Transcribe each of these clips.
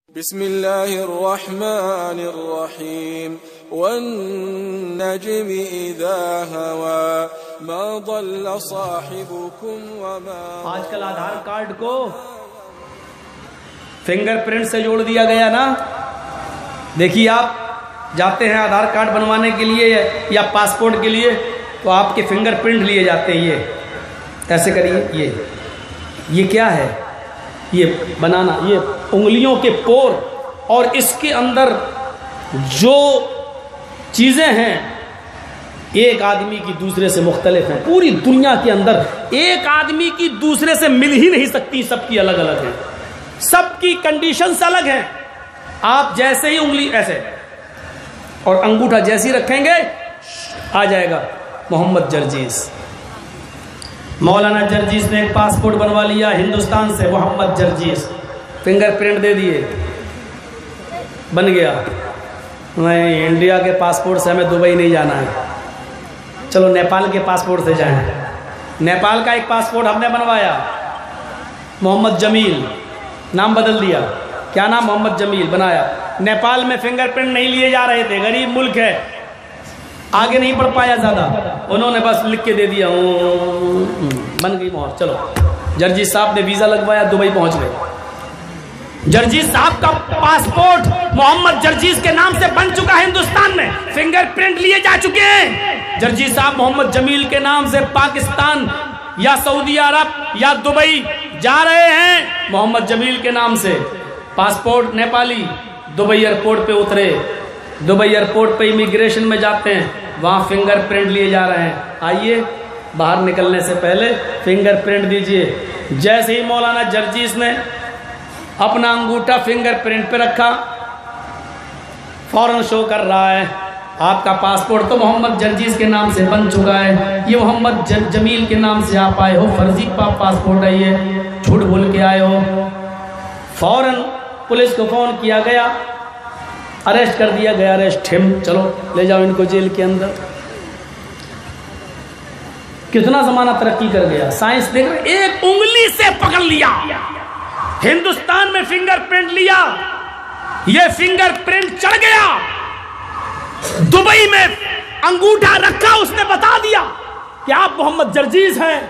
بسم الله الرحمن الرحيم والنجم إذا هوى ما ضل صاحبكم وما آج کل آدھار کارڈ کو فنگر پرنٹ سے جوڑ دیا گیا نا. دیکھیے آپ جاتے ہیں آدھار کارڈ بنوانے کے لیے یا پاسپورٹ کے لیے تو آپ کے فنگر پرنٹ لیے جاتے ہیں. یہ ایسے کریے, یہ کیا ہے, یہ بنانا, یہ انگلیوں کے پور اور اس کے اندر جو چیزیں ہیں ایک آدمی کی دوسرے سے مختلف ہیں. پوری دنیا کے اندر ایک آدمی کی دوسرے سے مل ہی نہیں سکتی, سب کی الگ الگ ہیں, سب کی کنڈیشنز الگ ہیں. آپ جیسے ہی انگلی ایسے اور انگوٹھا جیسی رکھیں گے آ جائے گا محمد جرجیز. مولانا جرجیز نے ایک پاسپورٹ بنوا لیا ہندوستان سے, محمد جرجیز, فنگر پرنٹ دے دیے, بن گیا. نہیں, انڈیا کے پاسپورٹ سے ہمیں دبئی نہیں جانا ہے, چلو نیپال کے پاسپورٹ سے جائیں. نیپال کا ایک پاسپورٹ ہم نے بنوایا, محمد جمیل, نام بدل دیا. کیا نام؟ محمد جمیل بنایا. نیپال میں فنگر پرنٹ نہیں لیے جا رہے تھے, غریب ملک ہے, آگے نہیں پڑھ پایا زیادہ, انہوں نے بس لکھ کے دے دیا, بن گئی مہر. چلو جرجیز صاحب نے ویزا لگوایا, دبئی پہنچ گئے. جرجیز صاحب کا پاسپورٹ محمد جرجیز کے نام سے بن چکا ہے ہندوستان میں, فنگر پرنٹ لیے جا چکے ہیں. جرجیز صاحب محمد جمیل کے نام سے پاکستان یا سعودی عرب یا دبئی جا رہے ہیں, محمد جمیل کے نام سے پاسپورٹ نیپالی. دبئی ایئرپورٹ پہ اترے, دبئی ایئرپورٹ پہ امیگریشن میں جاتے ہیں, وہاں فنگر پرنٹ لیے جا رہے ہیں. آئیے باہر نکلنے سے پہلے فنگر پرنٹ دیجئے. جیسے ہی مولانا جرجیز نے اپنا انگوٹھا فنگر پرنٹ پہ رکھا, فوراً شو کر رہا ہے آپ کا پاسپورٹ تو محمد جرجیز کے نام سے بن چکا ہے, یہ محمد جمیل کے نام سے آپ آئے ہو, فرضی پاسپورٹ ہے یہ, جھوٹ بول کے آئے ہو. فوراً پولیس کو فون کیا گیا, اریسٹ کر دیا گیا. اریسٹ ہم, چلو لے جاؤ ان کو جیل کے اندر. کتنا زمانہ ترقی کر گیا, سائنس دیکھ رہے, ایک انگلی سے پکڑ لیا. ہندوستان میں فنگر پرنٹ لیا, یہ فنگر پرنٹ چڑھ گیا. دبئی میں انگوٹھا رکھا, اس نے بتا دیا کہ آپ محمد جرجیز ہیں,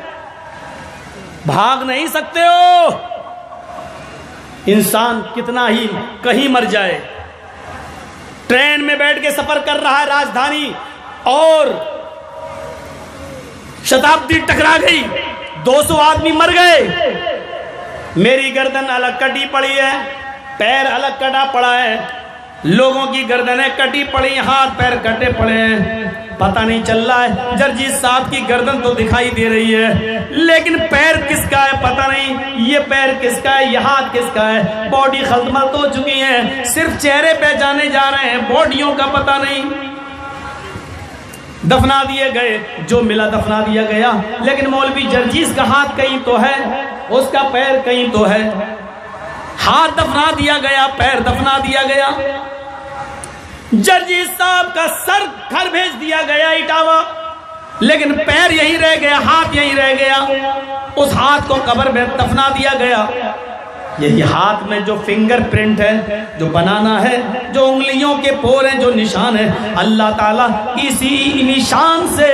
بھاگ نہیں سکتے ہو. انسان کتنا ہی کہیں مر جائے, ٹرین میں بیٹھ کے سفر کر رہا ہے راجدھانی اور شتابدی ٹکرا گئی, 200 آدمی مر گئے. میری گردن الگ کٹی پڑی ہے, پیر الگ کٹا پڑا ہے, لوگوں کی گردنیں کٹی پڑی, ہاتھ پیر کٹے پڑے ہیں, پتہ نہیں چل رہا ہے. جرجیز صاحب کی گردن تو دکھائی دے رہی ہے لیکن پیر کس کا ہے پتہ نہیں, یہ پیر کس کا ہے, یہ ہاتھ کس کا ہے. باڈی خلمت ہو چکی ہے, صرف چہرے پہ جانے جا رہے ہیں, باڈیوں کا پتہ نہیں. دفنا دیے گئے, جو ملا دفنا دیا گیا, لیکن مولوی جرجیز کا ہاتھ کہیں تو ہے, اس کا پیر کہیں تو ہے. ہاتھ دفنا دیا گیا, پیر دفنا دیا گیا. جرجیز صاحب کا سر گھر بھیج دیا گیا اٹاوا, لیکن پیر یہیں رہ گیا, ہاتھ یہیں رہ گیا. اس ہاتھ کو قبر میں دفنا دیا گیا. یہی ہاتھ میں جو فنگر پرنٹ ہے, جو بنانا ہے, جو انگلیوں کے پور ہیں, جو نشان ہے, اللہ تعالیٰ اسی نشان سے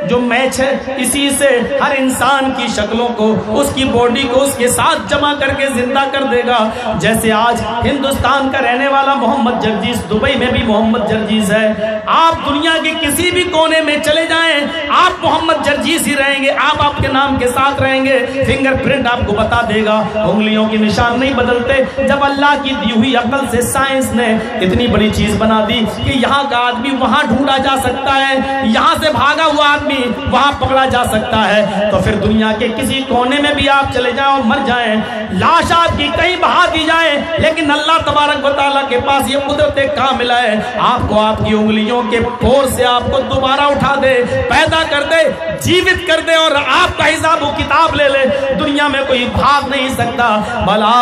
جو میچ ہے, اسی سے ہر انسان کی شکلوں کو, اس کی باڈی کو اس کے ساتھ جمع کر کے زندہ کر دے گا. جیسے آج ہندوستان کا رہنے والا محمد جرجیز دبئی میں بھی محمد جرجیز ہے. آپ دنیا کے کسی بھی کونے میں چلے جائیں, آپ محمد جرجیز ہی رہیں گے, آپ کے نام کے ساتھ رہیں گے. فنگر پرنٹ آپ کو بتا دے گا, انگلیوں کے نشان نہیں بدلتے. جب اللہ کی دی ہوئی عقل سے سائنس نے اتنی بڑی چیز بنا دی کہ یہاں کا آدمی وہاں ڈھونڈا جا سکتا ہے, یہاں سے بھاگا ہوا آدمی وہاں پکڑا جا سکتا ہے, تو پھر دنیا کے کسی کونے میں بھی آپ چلے جائیں اور مر جائیں, لاش آپ کی کہیں بہا دی جائے, لیکن اللہ تبارک و تعالیٰ کے پاس یہ قدرت کاملہ ہے, آپ کو آپ کی انگلیوں کے پور سے آپ کو دوبارہ اٹھا دے, پیدا کر دے, جیوت کر دے اور آپ کا حساب و کتاب لے لے. دنیا میں کوئی بھاگ نہیں سکتا. بلا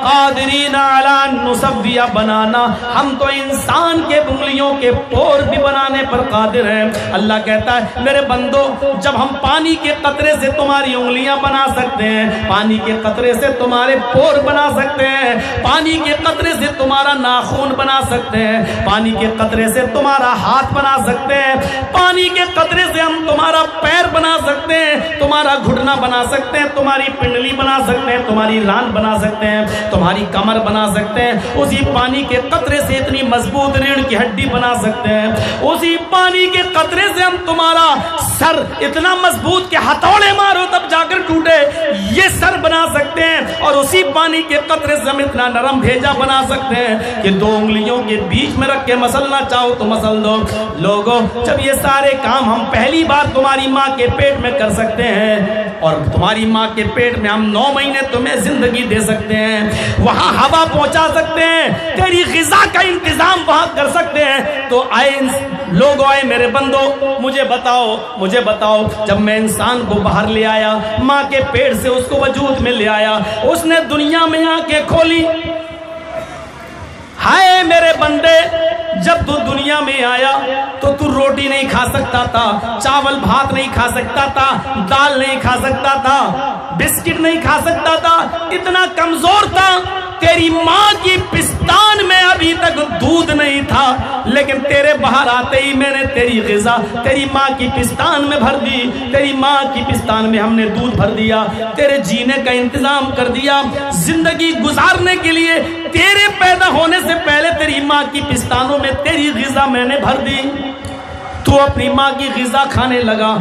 قادرین علی ان نسوی بنانا, ہم تو انسان کے انگلیوں کے پور بھی بنانے پر قادر ہیں. اللہ کہتا ہے میرے بندو, جب ہم پانی کے قطرے سے تمہاری انگلیاں بنا سکتے ہیں, پانی کے قطرے سے تمہارے پور بنا سکتے ہیں, ہیں, پانی کے قطرے سے تمہارا ناخن بنا سکتے ہیں, پانی کے قطرے سے تمہارا ہاتھ بنا سکتے ہیں, پانی کے قطرے سے ہم تمہارا پیر بنا سکتے ہیں, تمہارا گھٹنا بنا سکتے ہیں, تمہاری پنڈلی بنا سکتے ہیں, تمہاری ران بنا سکتے ہیں, تمہاری کمر بنا سکتے ہیں, اسی پانی کے قطرے سے اتنی مضبوط ریڑھ کی ہڈی بنا سکتے ہیں, اسی پانی کے قطرے سے ہم تمہارا سر اتنا مضبوط کہ ہتھوڑے مارو تب جا کر ٹوٹے یہ سر بنا سکتے ہیں, اور اسی پانی کے قطرے سے ہم اتنا نرم بھیجا بنا سکتے ہیں کہ 2 انگلیوں کے بیچ میں رکھ کے مسلنا چاہو تو مسل دو. لوگوں, جب یہ سارے کام ہم پہلی بار تمہاری ماں کے پیٹ میں کر سکتے ہیں, اور تمہاری ماں کے پیٹ میں ہم 9 مہینے تمہیں زندگی دے سکتے ہیں, وہاں ہوا پہنچا سکتے ہیں, تیری غذا کا انتظام وہاں کر سکتے ہیں, تو آئے لوگوں, آئے میرے بندو, مجھے بتاؤ جب میں انسان کو باہر لے آیا, ماں کے پیٹ سے اس کو وجود میں لے آیا, اس نے دنیا میں آنکھیں کھولی, ہائے میرے بندے, جب تو دنیا میں آیا تو تو روٹی نہیں کھا سکتا تھا, چاول بھات نہیں کھا سکتا تھا, دال نہیں کھا سکتا تھا, بسکٹ نہیں کھا سکتا تھا, اتنا کمزور تھا, تیری ماں کی پستان میں ابھی تک دودھ نہیں تھا, لیکن تیرے باہر آتے ہی میں نے تیری غذا تیری ماں کی پستان میں بھر دی, تیری ماں کی پستان میں ہم نے دودھ بھر دیا, تیرے جینے کا انتظام کر دیا, زندگی گزارنے کے لیے تیرے پیدا ہونے سے پہلے تیری ماں کی پستانوں میں تیری غذا میں نے بھر دی. تو اپنی ماں کی غذا کھانے لگا,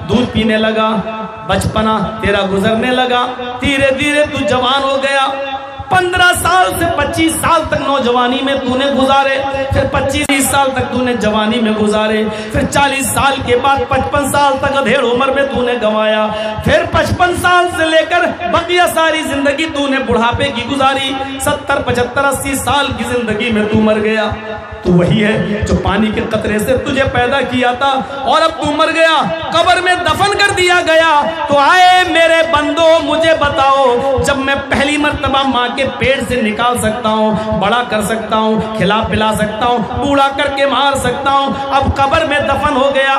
دودھ پینے لگا, بچپنا تیرا گزرنے لگا, دھیرے دھیرے تو جوان ہو گیا, 15 سال سے 25 سال تک نوجوانی میں تو نے گزارے, پھر 25 سال تک تو نے جوانی میں گزارے, پھر 40 سال کے بعد 55 سال تک ادھیڑ عمر میں تو نے گنوایا, پھر 55 سال سے لے کر بقیہ ساری زندگی تو نے بڑھاپے کی گزاری, 70 75 80 سال کی زندگی میں تو مر گیا. تو وہی ہے جو پانی کے قطرے سے تجھے پیدا کیا تھا, اور اب تو مر گیا, قبر میں دفن کر دیا گیا. تو آئے میرے بندو, مجھے بتاؤ, جب میں پہلی مرتبہ ماں کے پیٹ سے نکال سکتا ہوں, بڑا کر سکتا ہوں, کھلا پلا سکتا ہوں, بوڑھا کر کے مار سکتا ہوں, اب قبر میں دفن ہو گیا,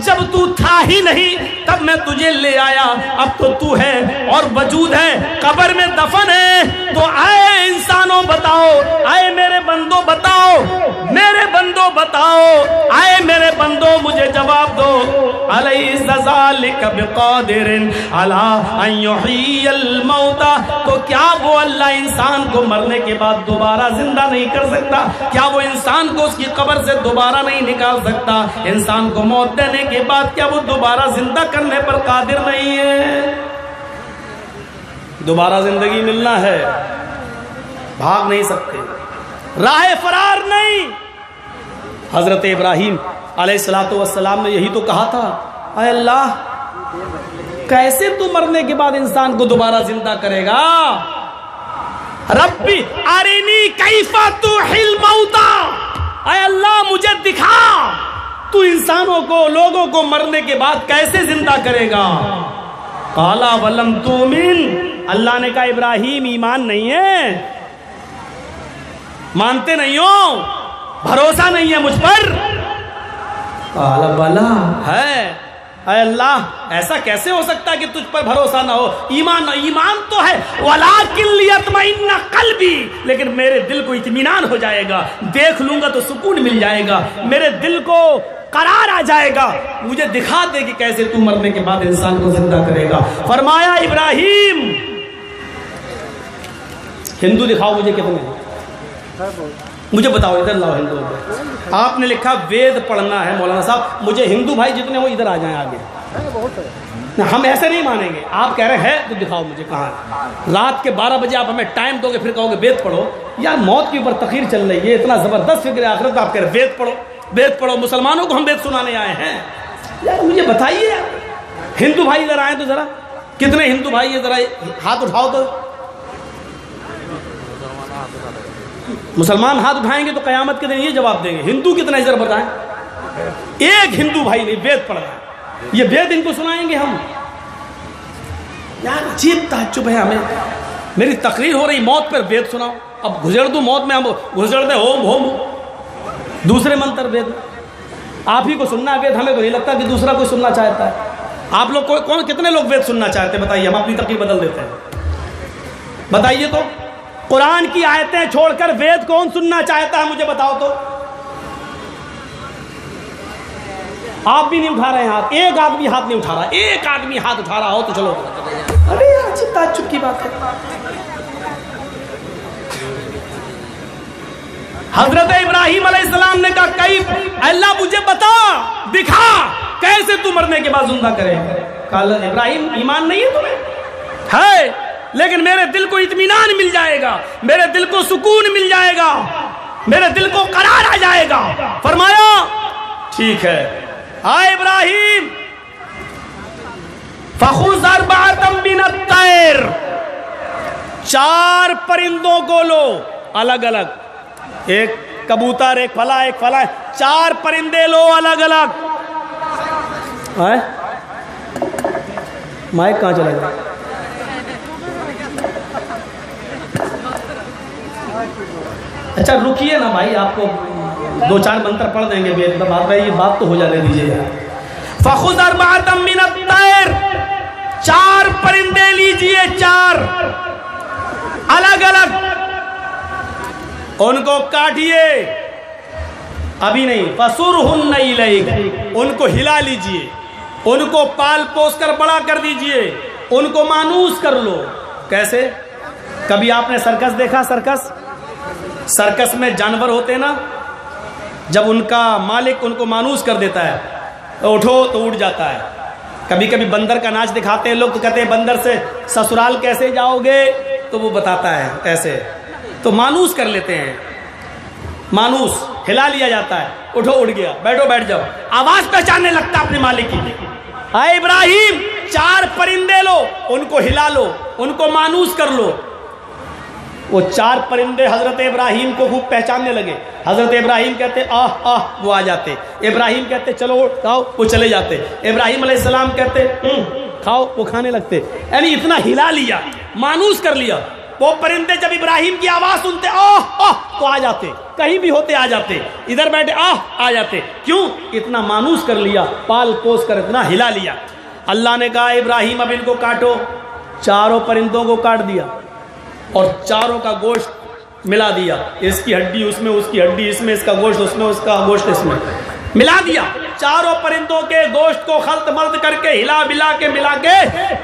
جب تو تھا ہی نہیں تب میں تجھے لے آیا, اب تو ہے اور وجود ہے, قبر میں دفن ہے. تو آئے انسانوں بتاؤ, آئے میرے بندو بتاؤ, میرے بندو بتاؤ, آئے میرے بندو مجھے جواب دو, الیس ذالک بقادر علی ان یحیی الموتى, تو کیا وہ اللہ انسان کو مرنے کے بعد دوبارہ زندہ نہیں کر سکتا؟ کیا وہ انسان کو اس کی قبر سے دوبارہ نہیں نکال سکتا؟ انسان کو موت دینے کے بعد کیا وہ دوبارہ زندہ کرنے پر قادر نہیں ہے؟ دوبارہ زندگی ملنا ہے, بھاگ نہیں سکتے, راہ فرار نہیں. حضرت ابراہیم علیہ السلام نے یہی تو کہا تھا, اے اللہ کیسے تو مرنے کے بعد انسان کو دوبارہ زندہ کرے گا؟ ربی ارینی کیف تحیی الموتى, اے اللہ مجھے دکھا تو انسانوں کو, لوگوں کو مرنے کے بعد کیسے زندہ کرے گا؟ قال ولم تؤمن, اللہ نے کہا ابراہیم ایمان نہیں ہے, مانتے نہیں ہو, بھروسہ نہیں ہے مجھ پر؟ قال بلا ہے, اے اللہ ایسا کیسے ہو سکتا ہے کہ تجھ پر بھروسہ نہ ہو؟ ایمان تو ہے, ولکن لیطمئن قلبی, لیکن میرے دل کو اطمینان ہو جائے گا, دیکھ لوں گا تو سکون مل جائے گا, میرے دل کو قرار آ جائے گا, مجھے دکھا دے کہ کیسے تو مرنے کے بعد انسان کو زندہ کرے گا. فرمایا ابراہیم, ہندو دکھاؤ مجھے کتنے, مجھے بتاؤ ادھر لاؤ ہندو. آپ نے لکھا وید پڑھنا ہے مولانا صاحب, مجھے ہندو بھائی جتنے ہو ادھر آ جائیں آگے, ہم ایسے نہیں مانیں گے. آپ کہہ رہے ہیں تو دکھاؤ مجھے کہاں ہے. رات کے 12 بجے آپ ہمیں ٹائم دو گے, پھر کہو گے وید پڑھو. یار موت کے اوپر تقریر چل رہی ہے, اتنا زبردست فکر آخرت, آپ کہہ رہے وید پڑھو وید پڑھو, مسلمانوں کو ہم وید سنانے آئے ہیں. یار مجھے بتائیے, ہندو بھائی ادھر آئے تو ذرا, کتنے ہندو بھائی ذرا ہاتھ اٹھاؤ تو. مسلمان ہاتھ اٹھائیں گے تو قیامت کے دن یہ جواب دیں گے, ہندو کتنا ذرا بتائیں. ایک ہندو بھائی نہیں وید پڑھ رہا ہے, یہ وید ان کو سنائیں گے ہم؟ یار عجیب تعجب ہے ہمیں. میری تقریر ہو رہی موت پر وید سناؤ, اب گزر دوں موت میں, ہم گزر دیں ہوم ہوم دوسرے منتر وید. آپ ہی کو سننا ہے وید, ہمیں تو نہیں لگتا کہ دوسرا کوئی سننا چاہتا ہے. آپ لوگ کون کتنے لوگ وید سننا چاہتے ہیں بتائیے, ہم اپنی تقریر بدل دیتے ہیں. بتائیے تو قرآن کی آیتیں چھوڑ کر وید کون سننا چاہتا ہے مجھے بتاؤ تو؟ آپ بھی نہیں اٹھا رہے ہیں ہاتھ، ایک آدمی ہاتھ نہیں اٹھا رہا، ایک آدمی ہاتھ اٹھا رہا ہو تو چلو۔ ارے یار اچھی تعجب کی بات ہے۔ حضرت ابراہیم علیہ السلام نے کہا کئی اللہ مجھے بتا، دکھا کیسے تو مرنے کے بعد زندہ کرے۔ کہا ابراہیم ایمان نہیں ہے تمہیں؟ ہے، لیکن میرے دل کو اطمینان مل جائے گا، میرے دل کو سکون مل جائے گا، میرے دل کو قرار آ جائے گا۔ فرمایا ٹھیک ہے، آئے ابراہیم فخذ اربعۃ من الطیر، 4 پرندوں کو لو الگ الگ، ایک کبوتر، ایک فلاں، ایک فلاں، 4 پرندے لو الگ الگ۔ مائک کہاں چلا گیا؟ اچھا رکیے نا بھائی، آپ کو 2-4 منتر پڑھ دیں گے، یہ بات تو ہو جانے دیجیے۔ فخذ اربعۃ من الطیر، 4 پرندے لیجئے، 4 الگ الگ، ان کو کاٹیے، ابھی نہیں، فَصُرْهُنَّ إِلَيْكَ، ان کو ہلا لیجئے، ان کو پال پوس کر بڑا کر دیجئے، ان کو مانوس کر لو۔ کیسے؟ کبھی آپ نے سرکس دیکھا؟ سرکس میں جانور ہوتے نا، جب ان کا مالک ان کو مانوس کر دیتا ہے، اٹھو تو اٹھ جاتا ہے۔ کبھی کبھی بندر کا ناچ دکھاتے ہیں لوگ، تو کہتے ہیں بندر سے سسرال کیسے جاؤ گے، تو وہ بتاتا ہے ایسے، تو مانوس کر لیتے ہیں، مانوس ہلا لیا جاتا ہے، اٹھو اٹھ گیا، بیٹھو بیٹھ جاؤ، آواز پہچاننے لگتا اپنے مالک کی۔ اے ابراہیم 4 پرندے لو، ان کو ہلا لو، ان کو مانوس کر لو۔ وہ 4 پرندے حضرت ابراہیم کو خوب پہچاننے لگے۔ حضرت ابراہیم کہتے آہ آہ، وہ آ جاتے۔ ابراہیم کہتے چلو کھاؤ، وہ چلے جاتے۔ ابراہیم علیہ السلام کہتے کھاؤ، وہ کھانے لگتے۔ یعنی اتنا ہلا لیا، مانوس کر لیا۔ وہ پرندے جب ابراہیم کی آواز سنتے آہ آہ تو آ جاتے، کہیں بھی ہوتے آ جاتے، ادھر بیٹھے آہ آ جاتے۔ کیوں؟ اتنا مانوس کر لیا، پال پوس کر اتنا ہلا لیا۔ اللہ نے کہا ابراہیم اب ان کو کاٹو۔ 4 پرندوں کو کاٹ دیا اور 4 کا گوشت ملا دیا، اس کی ہڈی اس میں، اس کی ہڈی اس میں، اس کا گوشت اس میں، اس کا گوشت اس میں ملا دیا۔ 4 پرندوں کے گوشت کو خلط ملط کر کے ہلا بلا کے ملا کے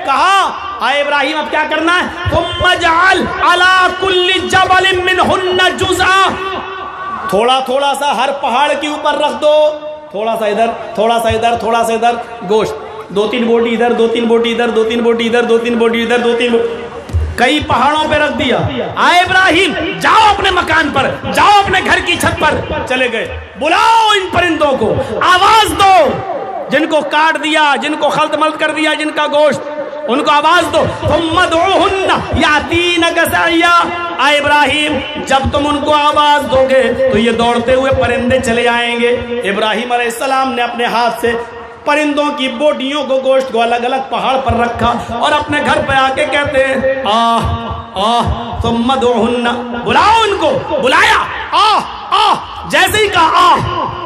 کہا اے ابراہیم اب کیا کرنا ہے؟ ثم اجعل علی کل جبل منہن جزءا، تھوڑا تھوڑا سا ہر پہاڑ کے اوپر رکھ دو، تھوڑا سا ادھر، تھوڑا سا ادھر، تھوڑا سا ادھر گوشت، 2-3 بوٹی ادھر، 2-3 بوٹی ادھر، 2-3 بوٹی ادھر، 2-3 بوٹی ادھر، 2-3 کئی پہاڑوں پہ رکھ دیا۔ آئے ابراہیم جاؤ اپنے مکان پر، جاؤ اپنے گھر کی چھت پر، چلے گئے۔ بلاؤ ان پرندوں کو، آواز دو، جن کو کاٹ دیا، جن کو خلط ملط کر دیا، جن کا گوشت، ان کو آواز دو۔ ثم ادعوہن یاتینک سعیا، آئے ابراہیم جب تم ان کو آواز دو گے تو یہ دوڑتے ہوئے پرندے چلے آئیں گے۔ ابراہیم علیہ السلام نے اپنے ہاتھ سے پرندوں کی بوٹیوں کو، گوشت کو الگ الگ پہاڑ پر رکھا اور اپنے گھر پہ آ کے کہتے ہیں آہ آہ ثم ادعوہن، بلاؤ ان کو، بلایا، آہ آہ، جیسے ہی کہا آہ،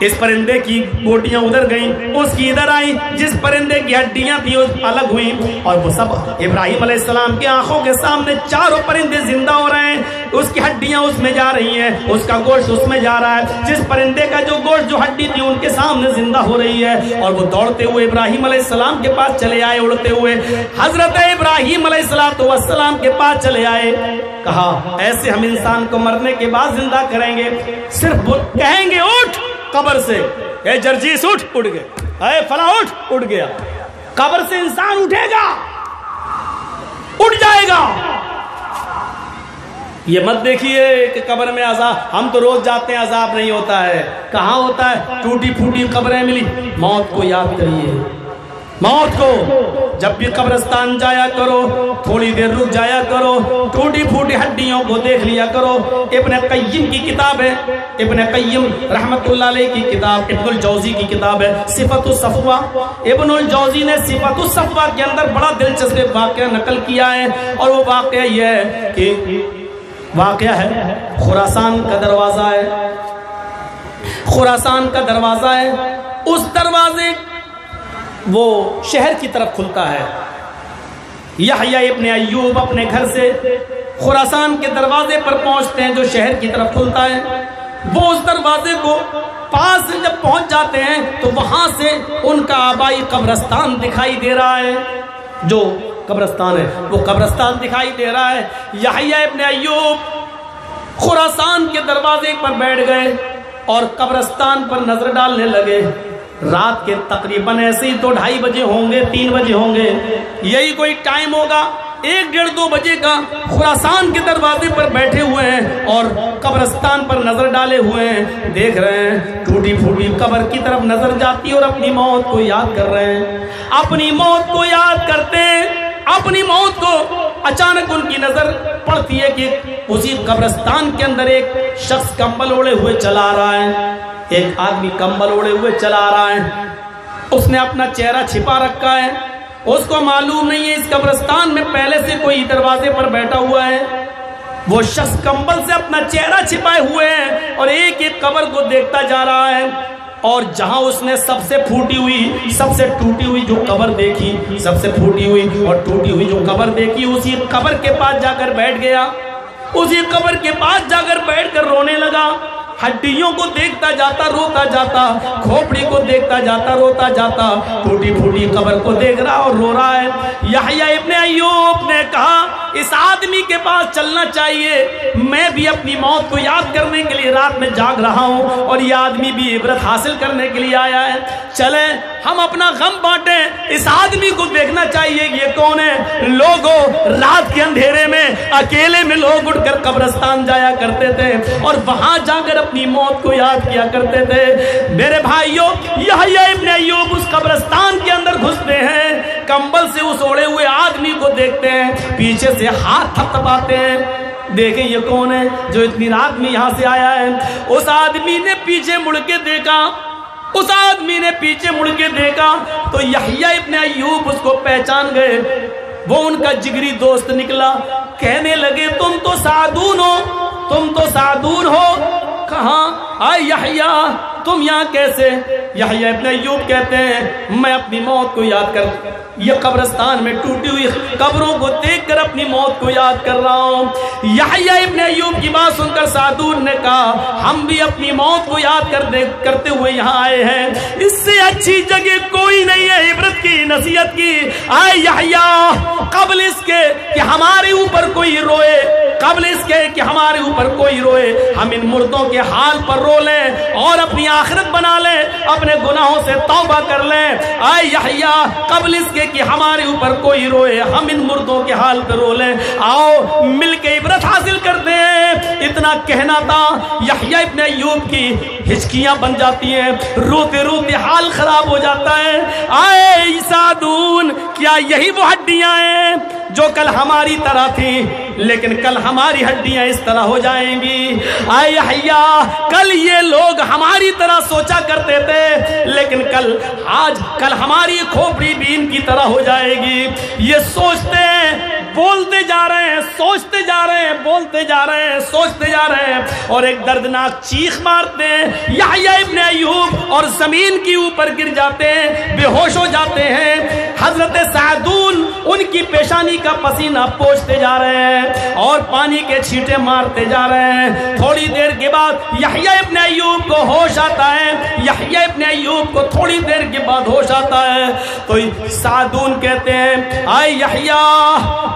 اس پرندے کی بوٹیاں ادھر گئیں، اس کی ادھر آئیں، جس پرندے کی ہڈیاں تھیں الگ ہوئیں، اور وہ سب ابراہیم علیہ السلام کی آنکھوں کے سامنے 4 پرندے زندہ ہو رہے ہیں، اس کی ہڈیاں اس میں جا رہی ہیں، اس کا گوشت اس میں جا رہا ہے، جس پرندے کا جو گوشت، جو ہڈی تھی ان کے سامنے زندہ ہو رہی ہے، اور وہ دوڑتے ہوئے ابراہیم علیہ السلام کے پاس چلے آئے، اڑتے ہوئے حضرت ابراہیم علیہ السلام کے پاس چلے آئے۔ کہا ایسے ہم انسان کو مرنے کے بعد زندہ کریں گے، صرف کہیں گے اٹھ قبر سے، اے جرجیس اٹھ گئے، اے فلاں اٹھ گیا۔ قبر سے انسان اٹھے گا، اٹھ جائے گا۔ یہ مت دیکھیے کہ قبر میں عذاب، ہم تو روز جاتے ہیں عذاب نہیں ہوتا ہے، کہاں ہوتا ہے؟ ٹوٹی پھوٹی قبریں ملی۔ موت کو یاد کریے، موت کو جب بھی قبرستان جایا کرو تھوڑی دیر رک جایا کرو، ٹوٹی پھوٹی ہڈیوں کو دیکھ لیا کرو۔ ابن قیم کی کتاب ہے، ابن قیم رحمت اللہ علیہ کی کتاب، ابن الجوزی کی کتاب ہے صفت الصفوہ۔ ابن الجوزی نے صفت الصفوہ کے اندر بڑا دلچسپ واقعہ نقل کیا ہے، اور وہ واقعہ یہ ہے کہ واقعہ ہے خراسان کا دروازہ ہے، خراسان کا دروازہ ہے، اس دروازے وہ شہر کی طرف کھلتا ہے۔ یحییٰ ابن ایوب اپنے گھر سے خراسان کے دروازے پر پہنچتے ہیں جو شہر کی طرف کھلتا ہے. وہ اس دروازے کو پاس سے جب پہنچ جاتے ہیں تو وہاں سے ان کا آبائی قبرستان دکھائی دے رہا ہے. جو قبرستان ہے وہ قبرستان دکھائی دے رہا ہے. یحییٰ ابن ایوب خراسان کے دروازے پر بیٹھ گئے اور قبرستان پر نظر ڈالنے لگے. رات کے تقریباً ایسے ہی 2-2:30 بجے ہوں گے، 3 بجے ہوں گے، یہی کوئی ٹائم ہوگا. 1-1:30-2 بجے کا خراسان کے دروازے پر بیٹھے ہوئے ہیں اور قبرستان پر نظر ڈالے ہوئے ہیں. دیکھ رہے ہیں ٹوٹی پھوٹی قبر کی طرف نظر جاتی اور اپنی موت کو یاد کر رہے ہیں. اپنی موت کو یاد کرتے ہیں. اپنی موت کو اچانک ان کی نظر پڑتی ہے کہ اسی قبرستان کے اندر ایک شخص کمبل اوڑے ہوئے چلا رہا ہے. ایک آدمی کمبل اوڑے ہوئے چلا رہا ہے. اس نے اپنا چہرہ چھپا رکھا ہے. اس کو معلوم نہیں ہے اس قبرستان میں پہلے سے کوئی دروازے پر بیٹھا ہوا ہے. وہ شخص کمبل سے اپنا چہرہ چھپائے ہوئے ہیں اور ایک ایک قبر کو دیکھتا جا رہا ہے. اور جہاں اس نے سب سے پھوٹی ہوئی، سب سے ٹوٹی ہوئی جو قبر دیکھی، سب سے پھوٹی ہوئی اور ٹوٹی ہوئی جو قبر دیکھی، اسی قبر کے پاس جا کر بیٹھ گیا. اسی قبر کے پاس جا کر بیٹھ کر رونے لگا. ہڈیوں کو دیکھتا جاتا روتا جاتا، کھوپڑی کو دیکھتا جاتا روتا جاتا، ٹوٹی پھوٹی قبر کو دیکھ رہا اور رو رہا ہے. یحییٰ ابن ایوب نے کہا اس آدمی کے پاس چلنا چاہیے. میں بھی اپنی موت کو یاد کرنے کے لیے رات میں جاگ رہا ہوں اور یہ آدمی بھی عبرت حاصل کرنے کے لیے آیا ہے. چلیں ہم اپنا غم بانٹیں. اس آدمی کو دیکھنا چاہیے کہ یہ کون ہے. لوگوں رات کے اندھیرے میں اکیلے میں لوگ اٹھ کر قبرستان جایا کرتے تھے اور وہاں جا کر اپنی موت کو یاد کیا کرتے تھے. میرے بھائیوں، یحییٰ ابن ایوب اس قبرستان کے اندر گھستے ہیں. کمبل سے اس اوڑے ہوئے آدمی کو دیکھتے ہیں، پیچھے سے ہاتھ تھپتھپاتے ہیں. دیکھیں یہ کون ہے جو اتنی رات میں یہاں سے آیا ہے. اس آدمی نے پیچھے مڑ کے دیکھا. اس آدمی نے پیچھے مڑ کے دیکھا تو یحییٰ ابن ایوب اس کو پہچان گئے. وہ ان کا جگری دوست نکلا. کہنے لگے تم تو سعدون ہو، تم تو سعدون ہو. کہاں آئے یحییٰ، تم یہاں کیسے؟ یحییٰ ابن ایوب کہتے ہیں میں اپنی موت کو یاد کر یہ قبرستان میں ٹوٹی ہوئی قبروں کو دیکھ کر اپنی موت کو یاد کر رہا ہوں. یحییٰ ابن ایوب کی بات سن کر سعدون نے کہا ہم بھی اپنی موت کو یاد کرتے ہوئے یہاں آئے ہیں. اس سے اچھی جگہ کوئی نہیں ہے عبرت کی، نصیحت کی. آئے یحییٰ، قبل اس کے کہ ہمارے اوپر کوئی روئے، قبل اس کے کہ ہمارے اوپر کوئی روئے، ہم ان مردوں کے حال پر رو لیں اور اپنی آخرت بنا لیں، اپنے گناہوں سے توبہ کر لیں. آئے یحییٰ، قبل اس کے کہ ہمارے اوپر کوئی روئے، ہم ان مردوں کے حال پر رو لیں. آؤ مل کے عبرت حاصل کرتے ہیں. اتنا کہنا تھا. یحییٰ ابن ایوب کی ہچکیاں بن جاتی ہیں، روتے روتے حال خراب ہو جاتا ہے. آئے سعدون، کیا یہی وہ ہڈیاں ہیں جو کل ہماری طرح تھی لیکن کل ہماری ہڈیاں اس طرح ہو جائیں گی؟ آئے یحییٰ، کل یہ لوگ ہماری طرح سوچا کرتے تھے لیکن کل ہماری کھوپڑی بھی ان کی طرح ہو جائے گی. یہ سوچتے ہیں، بولتے جا رہے ہیں، سوچتے جا رہے ہیں، بولتے جا رہے ہیں، سوچتے جا رہے ہیں اور ایک دردناک چیخ مارتے ہیں. یحییٰ ابن ایوب اور زمین کے اوپر گر جاتے ہیں، بے ہوش ہو جاتے ہیں. حضرت سعدون ان کی پیشانی کا پسینہ پوچھتے جا رہے ہیں اور پانی کے چھینٹے مارتے جا رہے ہیں. تھوڑی دیر کے بعد یحییٰ ابن ایوب کو ہوش آتا ہے. یحییٰ ابن ایوب کو تھوڑی دیر کے بعد ہوش آتا ہے تو سعدون کہتے ہیں آئے یحییٰ،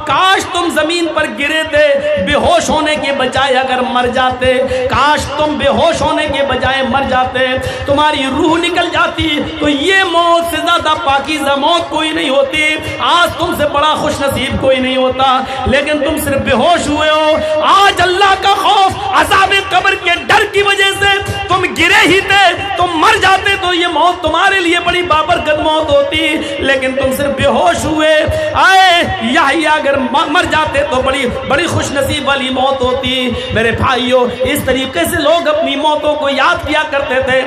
کاش تم زمین پر گرے تھے، بے ہوش ہونے کے بجائے اگر مر جاتے، کاش تم بے ہوش ہونے کے بجائے مر جاتے، تمہاری روح نکل جاتی تو یہ موت سے زیادہ پاکیزہ موت کوئی نہیں ہوتی. آج تم سے بڑا خوش نصیب کوئی نہیں ہوتا لیکن تم صرف بے ہوش ہوئے ہو. آج اللہ کا خوف، عذاب قبر کے ڈر کی وجہ سے تم گرے ہی تھے. تم مر جاتے تو یہ موت تمہارے لیے بڑی بابرکت موت ہوتی لیکن تم صرف بے ہوش ہوئے. آئے یحییٰ، اگر مر جاتے تو بڑی خوش نصیب والی موت ہوتی. میرے بھائیوں، اس طریقے سے لوگ اپنی موتوں کو یاد کیا کرتے تھے.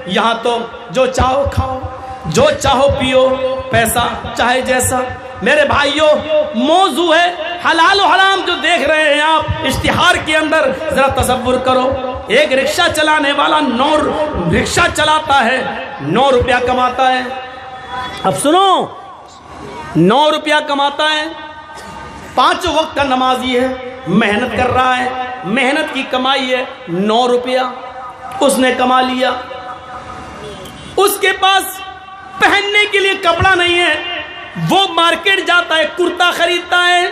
یہاں تو جو چاہو کھاؤ، جو چاہو پیو، پیسہ چاہے جیسا. میرے بھائیوں، موضوع ہے حلال و حرام جو دیکھ رہے ہیں آپ اشتہار کے اندر. ذرا تصور کرو، ایک رکشہ چلانے والا رکشہ چلاتا ہے، 9 روپیہ کماتا ہے. اب سنو، 9 روپیہ کماتا ہے، 5 وقت کا نمازی ہے، محنت کر رہا ہے, محنت کی کمائی ہے 9 روپیہ اس نے کما لیا, اس کے پاس پہننے کے لیے کپڑا نہیں ہے, وہ مارکیٹ جاتا ہے, کرتا خریدتا ہے,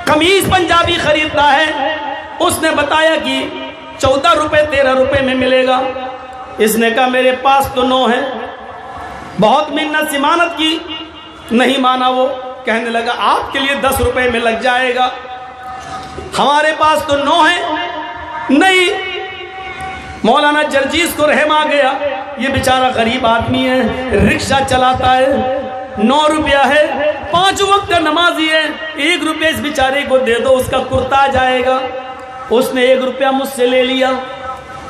قمیض پنجابی خریدتا ہے. اس نے بتایا کہ 14 روپے 13 روپے میں ملے گا. اس نے کہا میرے پاس تو 9 ہے. بہت منت ضمانت کی, نہیں مانا. وہ کہنے لگا آپ کے لیے 10 روپے میں لگ جائے گا, ہمارے پاس تو 9 ہے. نہیں, مولانا جرجیز کو رحم آ گیا, یہ بیچارہ غریب آدمی ہے, رکشہ چلاتا ہے, 9 روپیہ ہے, 5 وقت کا نمازی ہے, 1 روپیہ اس بیچارے کو دے دو, اس کا کرتا جائے گا. اس نے 1 روپیہ مجھ سے لے لیا,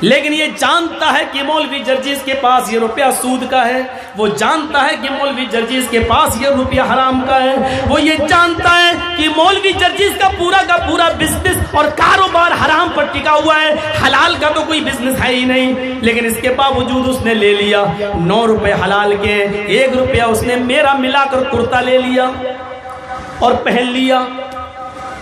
لیکن یہ جانتا ہے کہ مولوی جرجیز کے پاس یہ روپیہ سود کا ہے, وہ جانتا ہے کہ مولوی جرجیز کے پاس یہ روپیہ حرام کا ہے, وہ یہ جانتا ہے کہ مولوی جرجیز کا پورا بزنس اور کاروبار حرام پر ٹکا ہوا ہے, حلال کا تو کوئی بزنس ہے ہی نہیں. لیکن اس کے باوجود اس نے لے لیا 9 روپے حلال کے, 1 روپیہ اس نے میرا ملا کر کرتا لے لیا اور پہن لیا.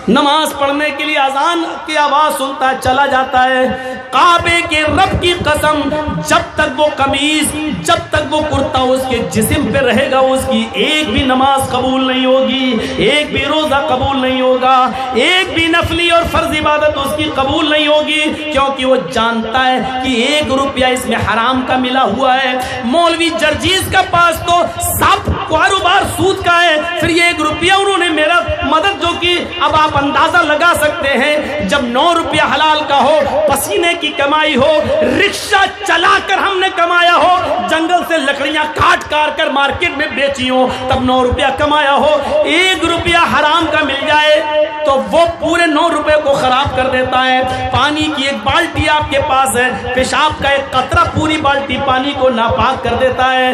نماز پڑھنے کے لیے اذان کی آواز سنتا ہے, چلا جاتا ہے. کعبے کے رب کی قسم, جب تک وہ قمیض, جب تک وہ کرتا اس کے جسم پہ رہے گا, اس کی ایک بھی نماز قبول نہیں ہوگی, ایک بھی روزہ قبول نہیں ہوگا, ایک بھی نفلی اور فرض عبادت اس کی قبول نہیں ہوگی, کیونکہ وہ جانتا ہے کہ 1 روپیہ اس میں حرام کا ملا ہوا ہے. مولوی جرجیز کا پاس تو سب کاروبار سود کا ہے, پھر یہ 1 روپیہ انہوں نے میرا مدد جو کی. اب آپ اندازہ لگا سکتے ہیں, جب 9 روپیہ حلال کا ہو, پسینے کی کمائی ہو, رکشہ چلا کر ہم نے کمایا ہو, جنگل سے لکڑیاں کاٹ کر مارکیٹ میں بیچی ہو, تب 9 روپیہ کمایا ہو, 1 روپیہ حرام کا مل جائے تو وہ پورے 9 روپے کو خراب کر دیتا ہے. پانی کی 1 بالٹی آپ کے پاس ہے, پیشاب کا 1 قطرہ پوری بالٹی پانی کو ناپاک کر دیتا ہے.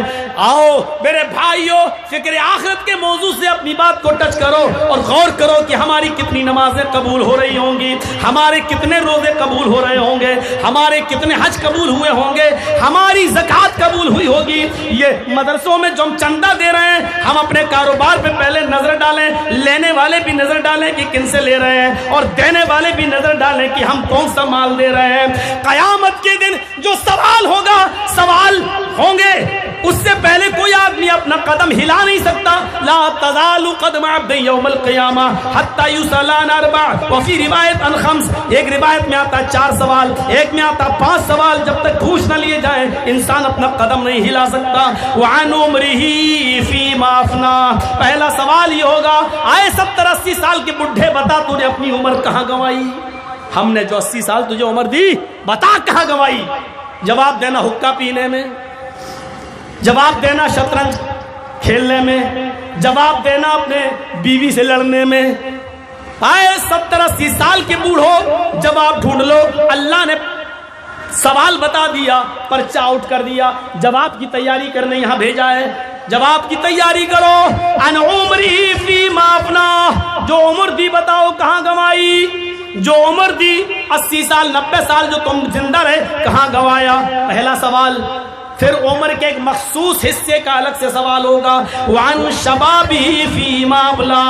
آؤ میرے بھائیو, فکر آخرت کے موضوع سے اپنی بات کو ٹچ کرو اور غور کرو کہ ہماری کتنی نمازیں قبول ہو رہی ہوں گی, ہمارے کتنے روزے قبول ہو رہے ہوں گے, ہمارے کتنے حج قبول ہوئے ہوں گے, ہماری زکوٰۃ قبول ہوئی ہوگی. یہ مدرسوں میں جو ہم چندہ دے رہے ہیں, ہم اپنے کاروبار پہ پہلے نظر ڈالیں, لینے والے بھی نظر ڈالیں کہ کن سے لے رہے ہیں, اور دینے والے بھی نظر ڈالیں کہ ہم کون سا مال دے رہے ہیں. قیامت کے دن جو سوال ہوگا, سوال ہوں گے, اس سے پہلے کوئی آدمی اپنا قدم ہلا نہیں سکتا. لا تزال قدم عبد یوم القیامہ حتی یسأل عن 4 وفی روایت عن 5. ایک روایت میں آتا 4 سوال, ایک میں آتا 5 سوال. جب تک پوچھ نہ لیے جائیں انسان اپنا قدم نہیں ہلا سکتا. وعن عمرہ فیما افنا. پہلا سوال یہ ہوگا, آئے 70-80 سال کے بڈھے, بتا تو نے اپنی عمر کہاں گنوائی؟ ہم نے جو 80 سال تجھے عمر دی, بتا کہاں گنوائی؟ جواب دینا حقہ پینے میں, جواب دینا شطرنج کھیلنے میں, جواب دینا اپنے بیوی سے لڑنے میں. آئے 70-80 سال کے بوڑھو, جواب ڈھونڈ لو. اللہ نے سوال بتا دیا, پرچہ آؤٹ کر دیا, جواب کی تیاری کرنے یہاں بھیجا ہے. جواب کی تیاری کرو. ان عمری فیما افنا. جو عمر دی بتاؤ کہاں گنوائی؟ جو عمر دی 80 سال 90 سال جو تم زندہ رہے, کہاں گنوایا؟ پہلا سوال. پھر عمر کے ایک مخصوص حصے کا الگ سے سوال ہوگا. وعن شبابی فیما ابلا.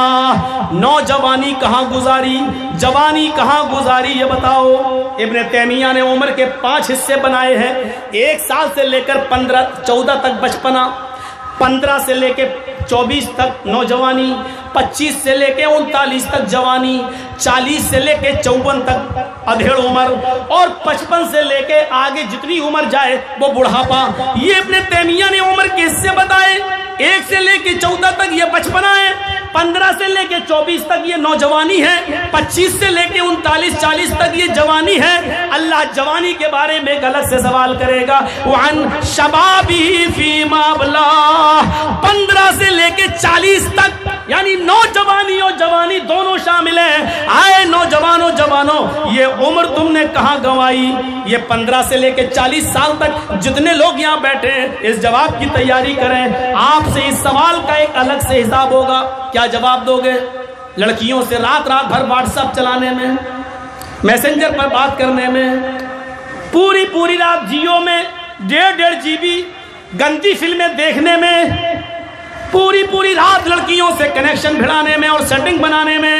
نوجوانی کہاں گزاری, جوانی کہاں گزاری, یہ بتاؤ. ابن تیمیہ نے عمر کے 5 حصے بنائے ہیں. 1 سال سے لے کر 14 تک بچپنا, 15 سے لے کے 24 تک نوجوانی, 25 سے لے کے 39 تک جوانی, 40 سے لے کے 54 تک ادھیڑ عمر, اور 55 سے لے کے آگے جتنی عمر جائے وہ بڑھاپا. یہ ابن تیمیہ نے عمر کے حصے بتائے. 1 سے لے کے 14 تک یہ بچپنا ہے, 15 سے لے کے 24 تک یہ نوجوانی ہے, 25 سے لے کے 39-40 تک یہ جوانی ہے. اللہ جوانی کے بارے میں غلط سے سوال کرے گا. وعن شبابی فیما ابلا. 15 سے لے کے 40 تک, یعنی نوجوانی اور جوانی دونوں شامل ہیں. آئے نوجوانوں, جوانوں, یہ عمر تم نے کہاں گنوائی؟ یہ 15 سے لے کے 40 سال تک جتنے لوگ یہاں بیٹھے ہیں, اس جواب کی تیاری کریں. آپ سے اس سوال کا ایک الگ سے حساب ہوگا. کیا جواب دو گے؟ لڑکیوں سے رات بھر واٹس ایپ چلانے میں, میسنجر پر بات کرنے میں, پوری رات جیو میں 1.5 GB گندی فلمیں دیکھنے میں, پوری رات لڑکیوں سے کنیکشن بھڑانے میں اور سیٹنگ بنانے میں.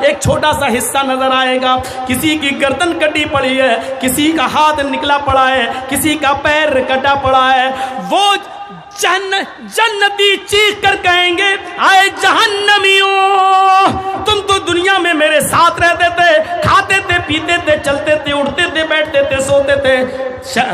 ایک چھوٹا سا حصہ نظر آئے گا، کسی کی گردن کٹی پڑی ہے، کسی کا ہاتھ نکلا پڑا ہے، کسی کا پیر کٹا پڑا ہے، وہ جنتی چیخ کر کہیں گے آئے جہنمیوں، تم تو دنیا میں میرے ساتھ رہتے تھے، کھاتے تھے، پیتے تھے، چلتے تھے، اٹھتے تھے، بیٹھتے تھے، سوتے تھے،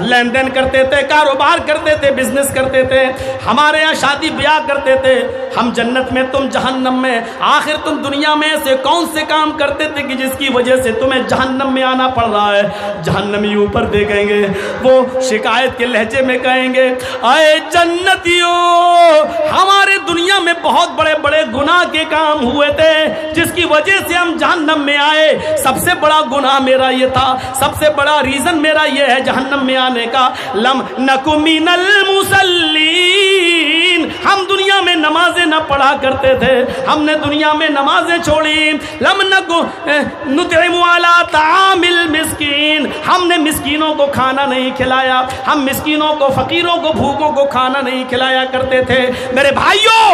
لین دین کرتے تھے، کاروبار کرتے تھے، بزنس کرتے تھے، ہمارے یہاں شادی بیاہ کرتے تھے، ہم جنت میں تم جہنم میں، آخر تم دنیا میں ایسے کون سے کام کرتے تھے کہ جس کی وجہ سے تمہیں جہنم میں آنا پڑ رہا ہے؟ جہنمی اوپر دیکھیں گے، وہ شکایت کے لہجے میں کہیں گے اے جنتیوں، ہمارے دنیا میں بہت بڑے بڑے گناہ کے کام ہوئے تھے جس کی وجہ سے ہم جہنم میں آئے، سب سے بڑا گناہ میرا یہ تھا، سب سے بڑا ریزن میرا یہ ہے جہنم میں آنے کا، لم نکو من المصلین، ہم دنیا میں نمازیں نہ پڑھا کرتے تھے، ہم نے دنیا میں نمازیں چھوڑی، لم نکو نطعم علی طعام المسکین، ہم نے مسکینوں کو کھانا نہیں کھلایا، ہم مسکینوں کو، فقیروں کو، بھوکوں کو کھانا نہیں کھلایا کرتے تھے۔ میرے بھائیوں،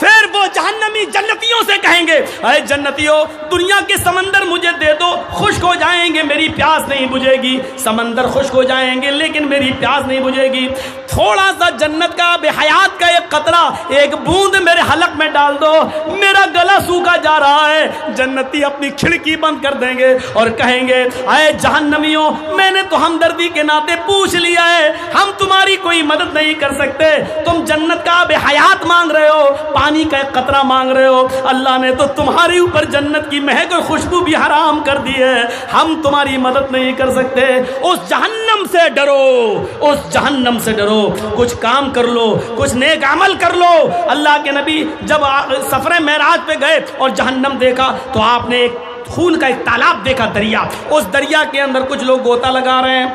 پھر وہ جہنمی جنتیوں سے کہیں گے اے جنتیوں، دنیا کے سمندر مجھے دے دو، خشک ہو جائیں گے، میری پیاس نہیں بجھے گی، سمندر خشک ہو جائیں گے لیکن میری پیاس نہیں بجھے گی، تھوڑا سا جنت کا بے حیات کا ایک قطرہ، ایک بوند میرے حلق میں ڈال دو، میرا گلا سوکھا جا رہا ہے۔ جنتی اپنی کھڑکی بند کر دیں گے اور کہیں گے اے جہنمیوں، میں نے تو ہمدردی کے ناطے پوچھ لیا ہے، ہم تمہاری کوئی مدد نہیں کر سکتے، تم جنت کا بے حیات مانگ رہے ہو، پانی کا ایک قطرہ مانگ رہے ہو، اللہ نے تو تمہارے اوپر جنت کی مہک اور خوشبو بھی حرام کر دی ہے، ہم تمہاری مدد نہیں کر سکتے۔ اس جہنم سے ڈرو، اس جہنم سے ڈرو، کچھ کام کر لو، کچھ نیک عمل کر لو۔ اللہ کے نبی جب سفر معراج پہ گئے اور جہنم دیکھا تو آپ نے ایک خون کا ایک تالاب دیکھا، دریا، اس دریا کے اندر کچھ لوگ غوطہ لگا رہے ہیں،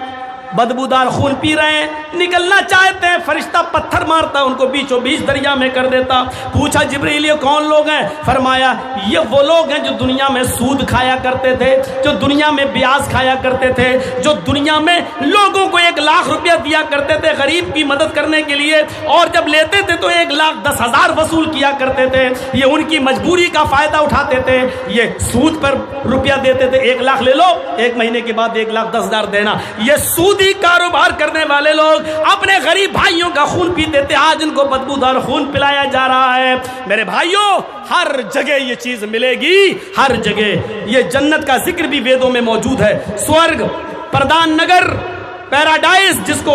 بدبودار خون پی رہے ہیں، نکلنا چاہتے ہیں، فرشتہ پتھر مارتا ان کو بیچوں بیچ دریا میں کر دیتا۔ پوچھا جبرائیل یہ کون لوگ ہیں؟ فرمایا یہ وہ لوگ ہیں جو دنیا میں سود کھایا کرتے تھے، جو دنیا میں بیاج کھایا کرتے تھے، جو دنیا میں لوگوں کو 1,00,000 روپیہ دیا کرتے تھے غریب کی مدد کرنے کے لیے، اور جب لیتے تھے تو 1,10,000 وصول کیا کرتے تھے، یہ ان کی مجبوری کا فائدہ اٹھاتے تھے، یہ سود پر روپیہ دیتے تھے، 1,00,000 لے لو، 1 مہینے کے بعد 1,10,000 دینا، یہ سود کاروبار کرنے والے لوگ اپنے غریب بھائیوں کا خون پیتے تھے، آج ان کو بدبودار خون پلایا جا رہا ہے۔ میرے بھائیوں، ہر جگہ یہ چیز ملے گی، ہر جگہ یہ جنت کا ذکر بھی ویدوں میں موجود ہے، سورگ، پردان نگر، پیراڈائز جس کو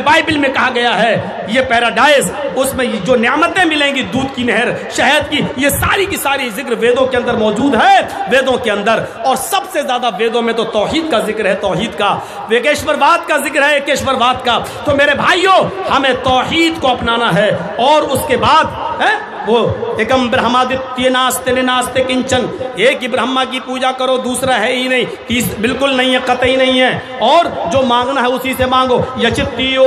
بائبل میں کہا گیا ہے، یہ پیراڈائز، اس میں جو نعمتیں ملیں گی، دودھ کی نہر، شہد کی، یہ ساری کی ساری ذکر ویدوں کے اندر موجود ہے، ویدوں کے اندر، اور سب سے زیادہ ویدوں میں تو توحید کا ذکر ہے، توحید کا، ویکیشور واد کا ذکر ہے، ایکیشور واد کا۔ تو میرے بھائیوں، ہمیں توحید کو اپنانا ہے، اور اس کے بعد وہ ایکم برہمادتیہ ناستے ناستے کنچن، ایک ہی برہما کی پوجا کرو، دوسرا ہے ہی نہیں، بالکل نہیں ہے، قطعی نہیں ہے، اور جو مانگنا ہے اسی سے مانگو، یچتیو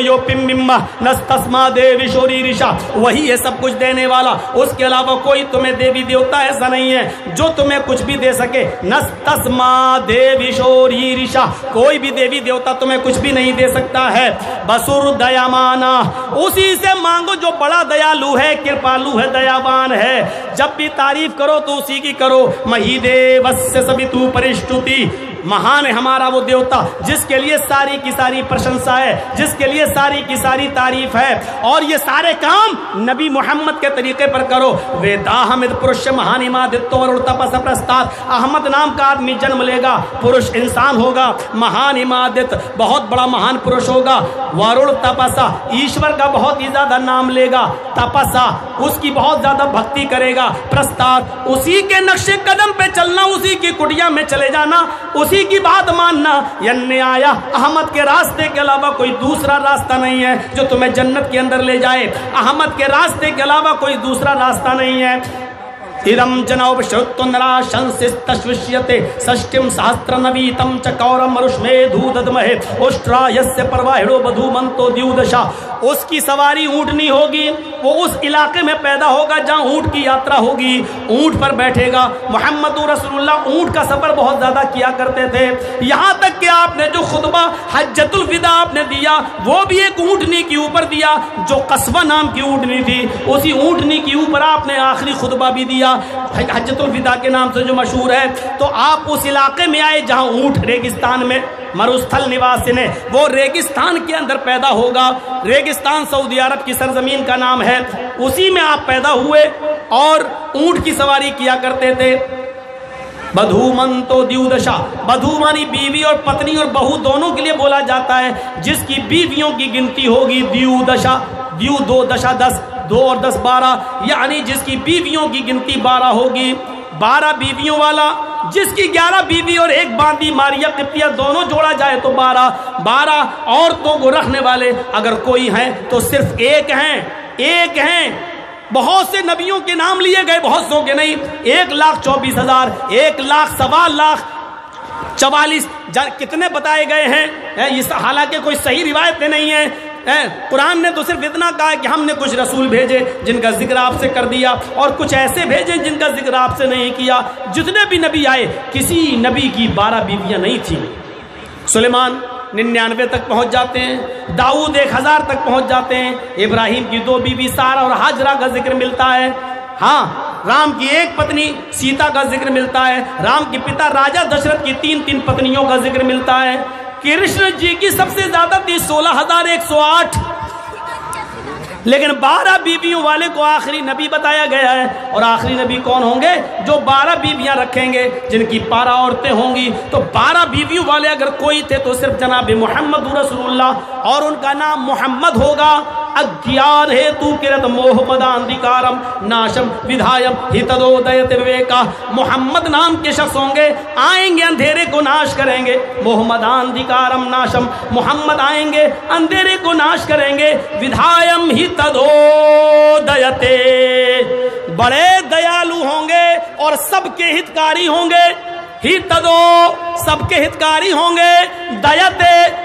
یو پمبا نستسما دیوی شوری رشا، وہی ہے سب کچھ دینے والا، اس کے علاوہ کوئی تمہیں دیوی دیوتا ایسا نہیں ہے جو تمہیں کچھ بھی دے سکے، نستسما دیوی شوری رشا، کوئی بھی دیوی دیوتا تمہیں کچھ بھی نہیں دے سکتا ہے، بسر دیامانا، اسی سے مانگو جو بڑا دیالو ہے، کرپالو ہے، دیاوان ہے، جب بھی تعریف کرو تو اسی کی کرو، مہی دیوس سے سبھی تو پرشٹوتی، مہان ہے ہمارا وہ دیوتا جس کے لیے ساری کی ساری پرشنسا ہے، جس کے لیے ساری کی ساری تعریف ہے، اور یہ سارے کام نبی محمد کے طریقے پر کرو۔ ویداہمد پرش مہانی مادتو ورلتپس پرستاد، احمد نام کا آدمی جنم لے گا، پرش انسان ہوگا، مہانی مادت بہت بڑا مہان پرش ہوگا، ورلتپسا ایشور کا بہت ہی زیادہ نام لے گا، تپسا اس کی بہت زیادہ بھکتی کرے گا، پرستاد اسی کے نقش قدم پہ چلنا، اسی کی کٹیا میں چلے جانا، اسی کی بات ماننا، یعنی آیا احمد کے راستے کے علاوہ کوئی دوسرا راستہ نہیں ہے جو تمہیں جنت کے اندر لے جائے، احمد کے راستے کے علاوہ کوئی دوسرا راستہ نہیں ہے۔ ادم جنوب شرطنرا شنسستشوشیتے سشٹم سہستر نویتم چکورم مرشمے دھوددمہے اشٹرا یس پرواہڑو بدھو منتو دیودشا، اس کی سواری اونٹنی ہوگی، وہ اس علاقے میں پیدا ہوگا جہاں اونٹ کی یاترا ہوگی، اونٹ پر بیٹھے گا۔ محمد رسول اللہ اونٹ کا سفر بہت زیادہ کیا کرتے تھے، یہاں تک کہ آپ نے جو خطبہ حجۃ الوداع آپ نے دیا وہ بھی ایک اونٹنی کے اوپر دیا جو قصبہ نام کی اونٹنی تھی، اسی اونٹنی کے اوپر آپ نے آخری خطبہ بھی دیا۔ حجۃ الوداع کے نام سے جو مشہور ہے، تو آپ اس علاقے میں آئے جہاں اونٹ ریگستان میں مروستھل نواسن ہے، وہ ریگستان کے اندر پیدا ہوگا۔ ریگستان سعودی عرب کی سرزمین کا نام ہے، اسی میں آپ پیدا ہوئے اور اونٹ کی سواری کیا کرتے تھے۔ بدھو من تو دیو دشا، بدھو مانی بیوی اور پتنی اور بہو دونوں کے لیے بولا جاتا ہے۔ جس کی بیویوں کی گنتی ہوگی دیو دشا، دیو 2 دشا 10، 2 اور 10 12، یعنی جس کی بیویوں کی گنتی 12 ہوگی، 12 بیویوں والا، جس کی 11 بیوی اور 1 باندی ماریہ قبطیہ دونوں جوڑا جائے تو 12 عورتوں کو رکھنے والے اگر کوئی ہیں تو صرف ایک ہیں۔ بہت سے نبیوں کے نام لیے گئے، بہت سو کے نہیں، 1,24,000، 1,44,044 کتنے بتائے گئے ہیں، حالانکہ کوئی صحیح روایتیں نہیں ہیں۔ قرآن نے تو صرف اتنا کہا کہ ہم نے کچھ رسول بھیجے جن کا ذکر آپ سے کر دیا، اور کچھ ایسے بھیجے جن کا ذکر آپ سے نہیں کیا۔ جتنے بھی نبی آئے کسی نبی کی 12 بیویاں نہیں تھیں۔ سلیمان 99 تک پہنچ جاتے ہیں، داؤد 1000 تک پہنچ جاتے ہیں، ابراہیم کی 2 بیوی سارہ اور ہاجرہ کا ذکر ملتا ہے۔ ہاں، رام کی 1 پتنی سیتا کا ذکر ملتا ہے، رام کے پتا راجہ دشرت کی 3 پتنیوں کا ذکر ملتا ہے۔ کرشن جی کی سب سے زیادہ تھی 16,108، لیکن 12 بیویوں والے کو آخری نبی بتایا گیا ہے۔ اور آخری نبی کون ہوں گے؟ جو 12 بیویاں رکھیں گے، جن کی 12 عورتیں ہوں گی۔ تو 12 بیویوں والے اگر کوئی تھے تو صرف جناب محمد رسول اللہ، اور ان کا نام محمد ہوگا۔ اگیار ہے تو کرت محمدان دکارم ناشم ودھایم ہتدودیت ویکا، محمد نام کے شخص ہوں گے، آئیں گے اندھیرے کو ناش کریں گے۔ محمدان دکارم ناشم، محمد آئیں گے اندھیرے کو ناش کریں گے۔ ودھایم ہتدودیت، بڑے دیالو ہوں گے اور سب کے ہتکاری ہوں گے۔ ہتدو، سب کے ہتکاری ہوں گے۔ دیت،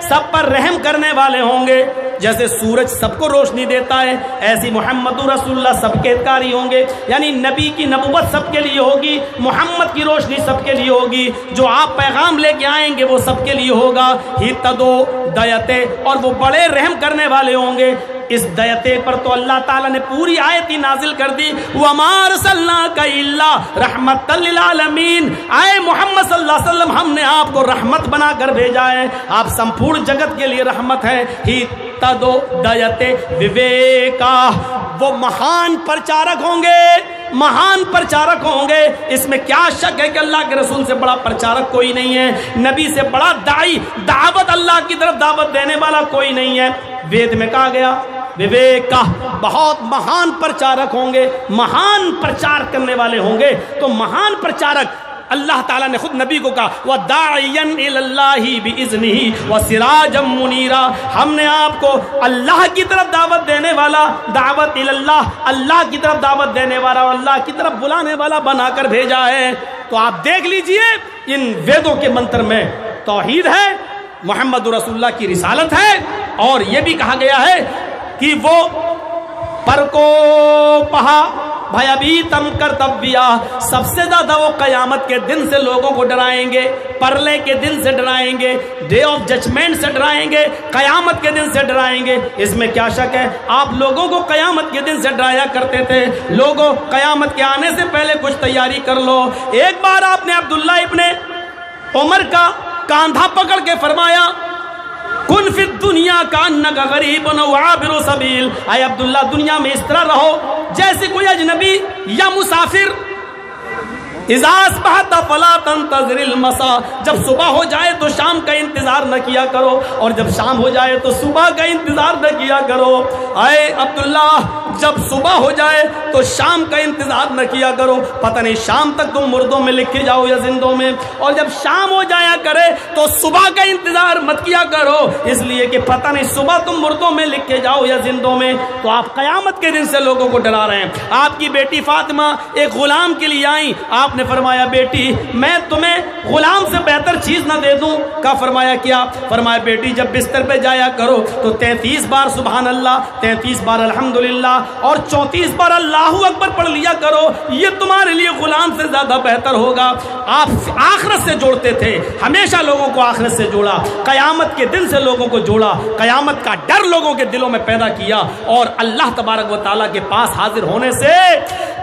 سب پر رحم کرنے والے ہوں گے۔ جیسے سورج سب کو روشنی دیتا ہے، ایسی محمد رسول اللہ سب کے ہتکاری ہوں گے، یعنی نبی کی نبوت سب کے لیے ہوگی، محمد کی روشنی سب کے لیے ہوگی، جو آپ پیغام لے کے آئیں گے وہ سب کے لیے ہوگا۔ ہتدو دیتے، اور وہ بڑے رحم کرنے والے ہوں گے۔ اس دیتے پر تو اللہ تعالیٰ نے پوری آیت ہی نازل کر دی، وَمَا أَرْسَلْنَاكَ إِلَّا رَحْمَةً لِلْعَالَمِينَ، اے محمد صلی اللہ علیہ وسلم ہم نے آپ کو رحمت بنا کر بھیجا ہے، آپ سمپورن جگت کے لیے رحمت ہے۔ ہتدو دیتے وویکا، وہ مہان پرچارک ہوں گے، مہان پرچارک ہوں گے۔ اس میں کیا شک ہے کہ اللہ کے رسول سے بڑا پرچارک کوئی نہیں ہے، نبی سے بڑا داعی، دعوت اللہ کی طرف دعوت دینے والا کوئی نہیں ہے۔ وید میں کہا گیا وویکا، بہت مہان پرچارک ہوں گے، مہان پرچار کرنے والے ہوں گے۔ تو مہان پرچارک اللہ تعالیٰ نے خود نبی کو کہا وَدَاعِيًا إِلَى اللَّهِ بِإِذْنِهِ وَسِرَاجًا مُنِيرًا، ہم نے آپ کو اللہ کی طرف دعوت دینے والا، دعوت الی اللہ، اللہ کی طرف دعوت دینے والا اور اللہ کی طرف بلانے والا بنا کر بھیجا ہے۔ تو آپ دیکھ لیجئے ان ویدوں کے منتر میں توحید ہے، محمد رسول اللہ کی رسالت ہے، اور یہ بھی کہا گیا ہے کہ وہ پر کو پہا بھیابیتم کرتبیا، سب سے زیادہ وہ قیامت کے دن سے لوگوں کو ڈرائیں گے، پرلے کے دن سے ڈرائیں گے، ڈے آف ججمنٹ سے ڈرائیں گے، قیامت کے دن سے ڈرائیں گے۔ اس میں کیا شک ہے؟ آپ لوگوں کو قیامت کے دن سے ڈرایا کرتے تھے، لوگوں قیامت کے آنے سے پہلے کچھ تیاری کر لو۔ ایک بار آپ نے عبداللہ ابن عمر کا کاندھا پکڑ کے فرمایا کن فی الدنیا کانک غریب و عابر سبیل، اے عبداللہ دنیا میں اس طرح رہو جیسے کوئی اجنبی یا مسافر۔ اذا اصبحت فلا تنتظر المساء، جب صبح ہو جائے تو شام کا انتظار نہ کیا کرو، اور جب شام ہو جائے تو صبح کا انتظار نہ کیا کرو۔ اے عبداللہ جب صبح ہو جائے تو شام کا انتظار نہ کیا کرو، پتہ نہیں شام تک تم مردوں میں لکھے جاؤ یا زندوں میں، اور جب شام ہو جایا کرے تو صبح کا انتظار مت کیا کرو، اس لیے کہ پتہ نہیں صبح تم مردوں میں لکھے جاؤ یا زندوں میں۔ تو آپ قیامت کے دن سے لوگوں کو ڈرا رہے ہیں۔ آپ کی بیٹی فاطمہ ایک غلام کے لیے آئیں، آپ نے فرمایا بیٹی میں تمہیں غلام سے بہتر چیز نہ دے دوں؟ کا فرمایا کیا؟ فرمایا بیٹی جب بستر پہ جایا کرو تو 33 بار سبحان اللہ، 33 بار الحمدللہ اور 34 بار اللہ اکبر پڑھ لیا کرو، یہ تمہارے لیے غلام سے زیادہ بہتر ہوگا۔ آپ آخرت سے جوڑتے تھے، ہمیشہ لوگوں کو آخرت سے جوڑا، قیامت کے دن سے لوگوں کو جوڑا، قیامت کا ڈر لوگوں کے دلوں میں پیدا کیا، اور اللہ تبارک و تعالیٰ کے پاس حاضر ہونے سے